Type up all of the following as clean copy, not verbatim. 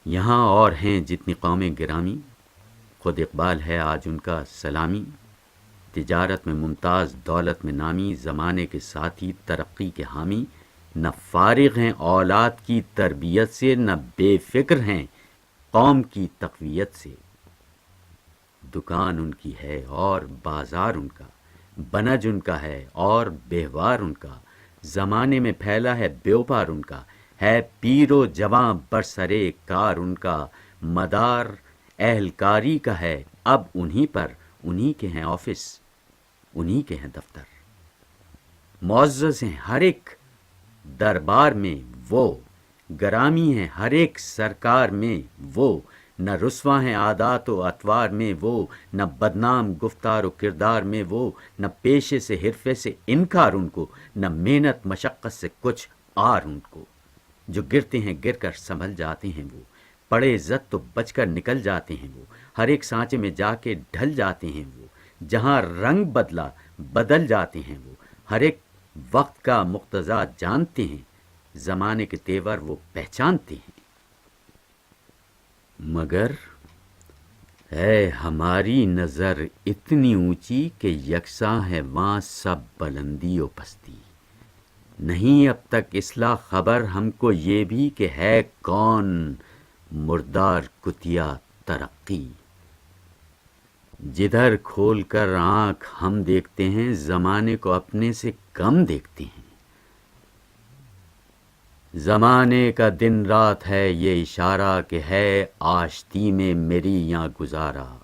یہاں اور ہیں جتنی قومیں گرامی، خود اقبال ہے آج ان کا سلامی۔ تجارت میں ممتاز، دولت میں نامی، زمانے کے ساتھی، ترقی کے حامی، نہ فارغ ہیں اولاد کی تربیت سے، نہ بے فکر ہیں قوم کی تقویت سے۔ دکان ان کی ہے اور بازار ان کا، بنج ان کا ہے اور بہوار ان کا، زمانے میں پھیلا ہے بیوپار ان کا، ہے پیر و جواں برسرے کار ان کا، مدار اہلکاری کا ہے اب انہی پر، انہی کے ہیں آفس، انہی کے ہیں دفتر۔ معزز ہیں ہر ایک دربار میں وہ، گرامی ہیں ہر ایک سرکار میں وہ، نہ رسوا ہیں عادات و اطوار میں وہ، نہ بدنام گفتار و کردار میں وہ، نہ پیشے سے حرفے سے انکار ان کو، نہ محنت مشقت سے کچھ آر ان کو۔ جو گرتے ہیں گر کر سنبھل جاتے ہیں وہ، پڑے عزت تو بچ کر نکل جاتے ہیں وہ، ہر ایک سانچے میں جا کے ڈھل جاتے ہیں وہ، جہاں رنگ بدلا بدل جاتے ہیں وہ، ہر ایک وقت کا مقتضا جانتے ہیں، زمانے کے تیور وہ پہچانتے ہیں۔ مگر ہے ہماری نظر اتنی اونچی کہ یکساں ہے وہاں سب بلندی و پستی۔ نہیں اب تک اصلاح خبر ہم کو یہ بھی کہ ہے کون مردار کتیا ترقی۔ جدھر کھول کر آنکھ ہم دیکھتے ہیں، زمانے کو اپنے سے کم دیکھتے ہیں۔ زمانے کا دن رات ہے یہ اشارہ کہ ہے آشتی میں میری یاں گزارا۔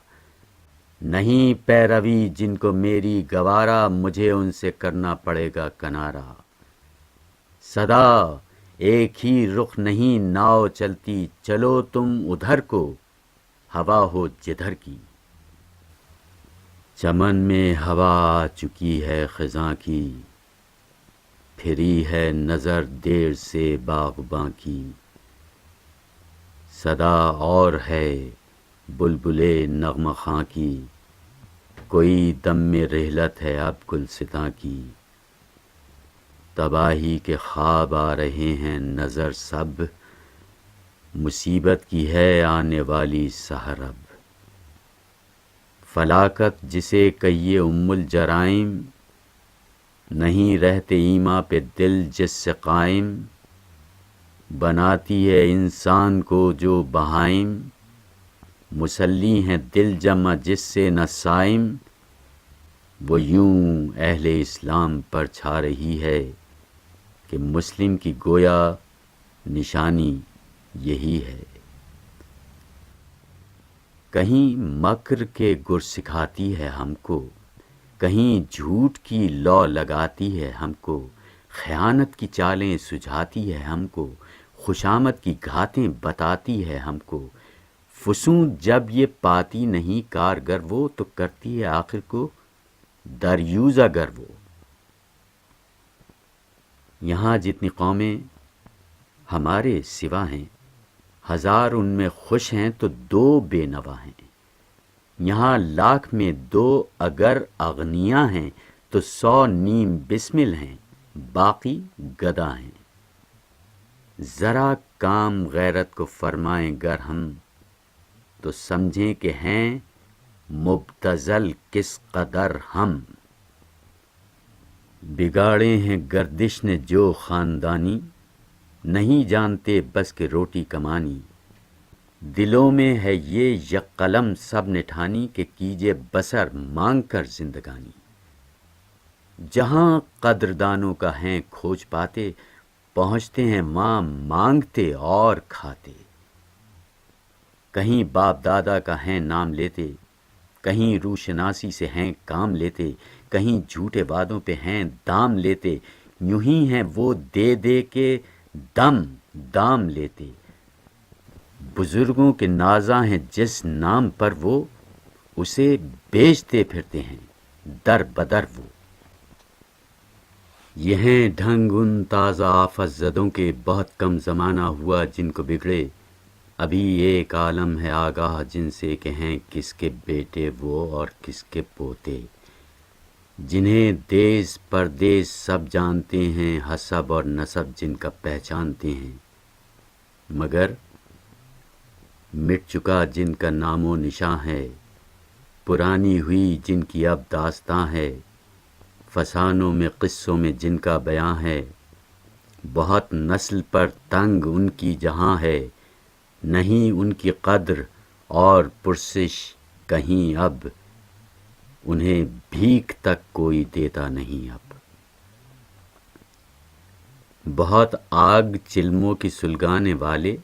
نہیں پیروی جن کو میری گوارا، مجھے ان سے کرنا پڑے گا کنارہ۔ صدا ایک ہی رخ نہیں ناؤ چلتی، چلو تم ادھر کو ہوا ہو جدھر کی۔ چمن میں ہوا آ چکی ہے خزاں کی، پھری ہے نظر دیر سے باغباں کی۔ صدا اور ہے بلبلے نغمہ خاں کی، کوئی دم میں رحلت ہے اب گلستاں کی۔ تباہی کے خواب آ رہے ہیں نظر سب، مصیبت کی ہے آنے والی سحر اب۔ فلاکت جسے کہیے ام الجرائم، نہیں رہتے ایماں پہ دل جس سے قائم۔ بناتی ہے انسان کو جو بہائم، مسلی ہیں دل جمع جس سے نہ سائم۔ وہ یوں اہل اسلام پر چھا رہی ہے کہ مسلم کی گویا نشانی یہی ہے۔ کہیں مکر کے گر سکھاتی ہے ہم کو، کہیں جھوٹ کی لو لگاتی ہے ہم کو، خیانت کی چالیں سجھاتی ہے ہم کو، خوشامد کی گھاتیں بتاتی ہے ہم کو۔ فسوں جب یہ پاتی نہیں کارگر وہ، تو کرتی ہے آخر کو دریوزہ گر وہ۔ یہاں جتنی قومیں ہمارے سوا ہیں، ہزار ان میں خوش ہیں تو دو بے نوا ہیں۔ یہاں لاکھ میں دو اگر اغنیاں ہیں، تو 100 نیم بسمل ہیں، باقی گدا ہیں۔ ذرا کام غیرت کو فرمائیں گر ہم، تو سمجھیں کہ ہیں مبتذل کس قدر ہم۔ بگاڑے ہیں گردش نے جو خاندانی، نہیں جانتے بس کہ روٹی کمانی۔ دلوں میں ہے یہ یک قلم سب نے ٹھانی، کہ کیجے بسر مانگ کر زندگانی۔ جہاں قدردانوں کا ہیں کھوج پاتے، پہنچتے ہیں وہاں مانگتے اور کھاتے۔ کہیں باپ دادا کا ہیں نام لیتے، کہیں روشناسی سے ہیں کام لیتے، کہیں جھوٹے وعدوں پہ ہیں دام لیتے، یوں ہی ہیں وہ دے دے کے دم دام لیتے۔ بزرگوں کے نازاں ہیں جس نام پر وہ، اسے بیچتے پھرتے ہیں در بدر وہ۔ یہ ہیں ڈھنگ ان تازہ آفت زدوں کے، بہت کم زمانہ ہوا جن کو بگڑے۔ ابھی ایک عالم ہے آگاہ جن سے، کہ ہیں کس کے بیٹے وہ اور کس کے پوتے۔ جنہیں دیس پردیس سب جانتے ہیں، حسب اور نسب جن کا پہچانتے ہیں۔ مگر مٹ چکا جن کا نام و نشاں ہے، پرانی ہوئی جن کی اب داستاں ہے، فسانوں میں قصوں میں جن کا بیاں ہے، بہت نسل پر تنگ ان کی جہاں ہے، نہیں ان کی قدر اور پرسش کہیں اب، انہیں بھیک تک کوئی دیتا نہیں اب۔ بہت آگ چلموں کی سلگانے والے،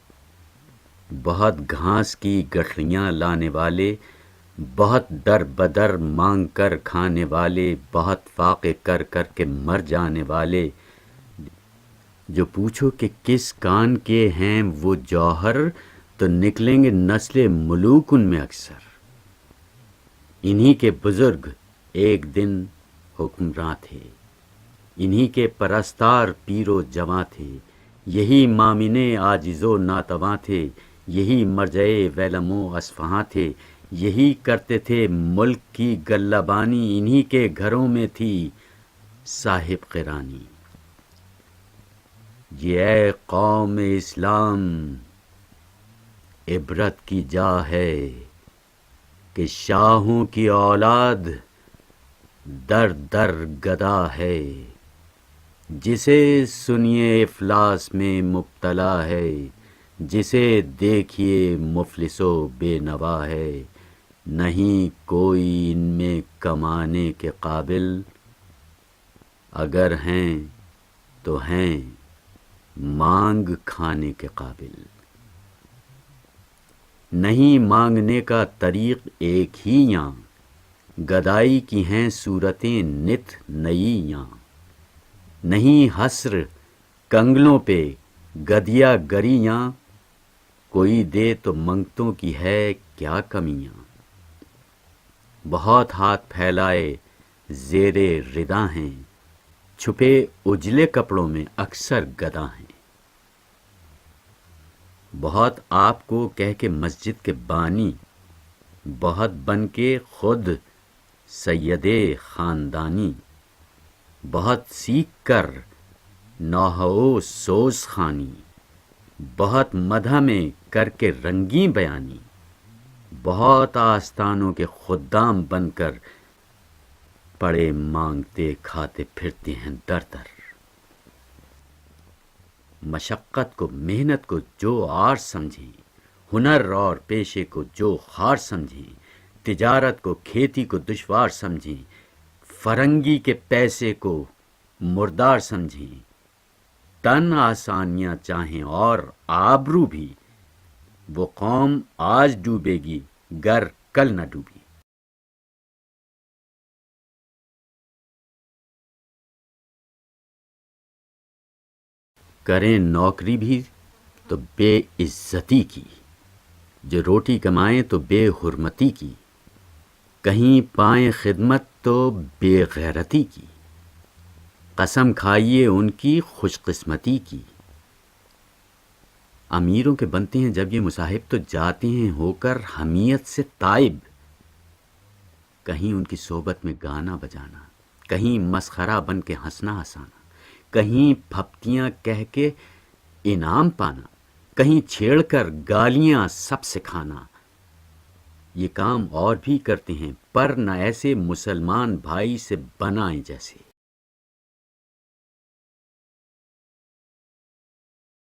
بہت گھاس کی گٹھلیاں لانے والے، بہت در بدر مانگ کر کھانے والے، بہت فاقے کر کر کے مر جانے والے، جو پوچھو کہ کس کان کے ہیں وہ جوہر، تو نکلیں گے نسل ملوک ان میں اکثر۔ انہی کے بزرگ ایک دن حکمراں تھے، انہی کے پرستار پیر و جواں تھے، یہی مامن عاجز و ناتواں تھے، یہی مرجع ویلم و اصفہاں تھے، یہی کرتے تھے ملک کی گلہ بانی، انہی کے گھروں میں تھی صاحب قرانی۔ یہ اے قوم اسلام عبرت کی جا ہے کہ شاہوں کی اولاد در در گدا ہے، جسے سنیے افلاس میں مبتلا ہے، جسے دیکھیے مفلس و بے نوا ہے، نہیں کوئی ان میں کمانے کے قابل، اگر ہیں تو ہیں مانگ کھانے کے قابل۔ نہیں مانگنے کا طریق ایک ہی یاں، گدائی کی ہیں صورتیں نت نئی یاں، نہیں حسر کنگلوں پہ گدیا گریاں، کوئی دے تو منگتوں کی ہے کیا کمیاں۔ بہت ہاتھ پھیلائے زیر ردا ہیں، چھپے اجلے کپڑوں میں اکثر گدا ہیں۔ بہت آپ کو کہہ کے مسجد کے بانی، بہت بن کے خود سید خاندانی، بہت سیکھ کر نوحہ و سوز خوانی، بہت مدح میں کر کے رنگیں بیانی، بہت آستانوں کے خدام بن کر پڑے مانگتے کھاتے پھرتے ہیں در در۔ مشقت کو محنت کو جو آر سمجھیں، ہنر اور پیشے کو جو خار سمجھیں، تجارت کو کھیتی کو دشوار سمجھیں، فرنگی کے پیسے کو مردار سمجھیں، تن آسانیاں چاہیں اور آبرو بھی، وہ قوم آج ڈوبے گی گر کل نہ ڈوبی۔ کریں نوکری بھی تو بے عزتی کی، جو روٹی کمائیں تو بے حرمتی کی، کہیں پائیں خدمت تو بے غیرتی کی، قسم کھائیے ان کی خوش قسمتی کی۔ امیروں کے بنتے ہیں جب یہ مصاحب تو جاتے ہیں ہو کر حمیت سے تائب، کہیں ان کی صحبت میں گانا بجانا، کہیں مسخرہ بن کے ہنسنا ہنسانا، کہیں پھپتیاں کہہ کے انعام پانا، کہیں چھیڑ کر گالیاں سب سے کھانا۔ یہ کام اور بھی کرتے ہیں پر نہ ایسے مسلمان بھائی سے بنائیں جیسے۔